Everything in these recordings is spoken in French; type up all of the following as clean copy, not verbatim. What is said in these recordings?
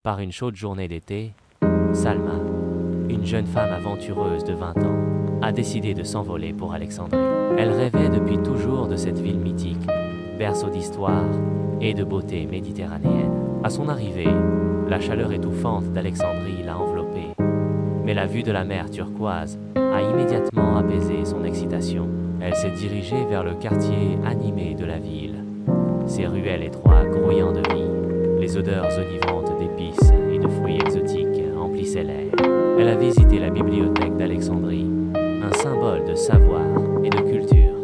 Par une chaude journée d'été, Salma, une jeune femme aventureuse de 20 ans, a décidé de s'envoler pour Alexandrie. Elle rêvait depuis toujours de cette ville mythique, berceau d'histoire et de beauté méditerranéenne. À son arrivée, la chaleur étouffante d'Alexandrie l'a enveloppée, mais la vue de la mer turquoise a immédiatement apaisé son excitation. Elle s'est dirigée vers le quartier animé de la ville, ses ruelles étroites grouillant de vie. Les odeurs enivrantes d'épices et de fruits exotiques remplissaient l'air. Elle a visité la bibliothèque d'Alexandrie, un symbole de savoir et de culture.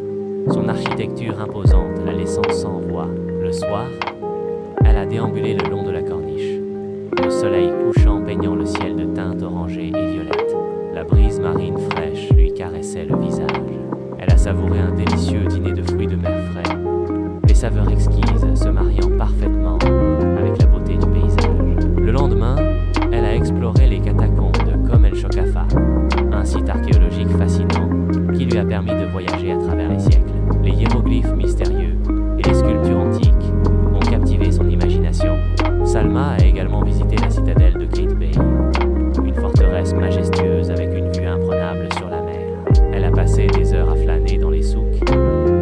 Son architecture imposante la laissant sans voix. Le soir, elle a déambulé le long de la corniche, le soleil couchant peignant le ciel de teintes orangées et violettes. La brise marine fraîche lui caressait le visage. Elle a savouré un délicieux dîner de fruits de mer frais, les saveurs exquises se mariant parfaitement avec la beauté du paysage. Le lendemain, elle a exploré les catacombes de Kom el Shokafa, un site archéologique fascinant qui lui a permis de voyager à travers les siècles. Les hiéroglyphes mystérieux et les sculptures antiques ont captivé son imagination. Salma a également visité la citadelle de Great Bay, une forteresse majestueuse avec une vue imprenable sur la mer. Elle a passé des heures à flâner dans les souks,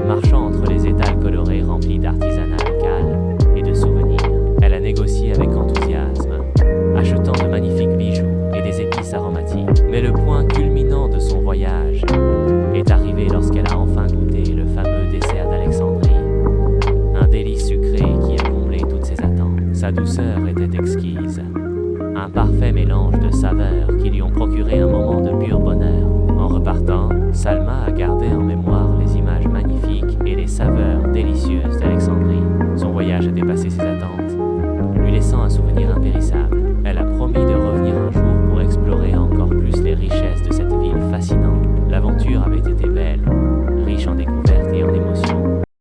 marchant entre les étals colorés remplis d'artisanat local et de souvenirs. Elle a négocié avec enthousiasme, achetant de magnifiques bijoux et des épices aromatiques. Mais le point culminant de son voyage est arrivé lorsqu'elle a enfin goûté le fameux dessert d'Alexandrie. Un délice sucré qui a comblé toutes ses attentes. Sa douceur était exquise, un parfait mélange de saveurs qui lui ont procuré un moment de pur bonheur. En repartant, Salma a gardé en mémoire les images magnifiques et les saveurs délicieuses d'Alexandrie. Son voyage a dépassé ses attentes, lui laissant un souvenir impérissable.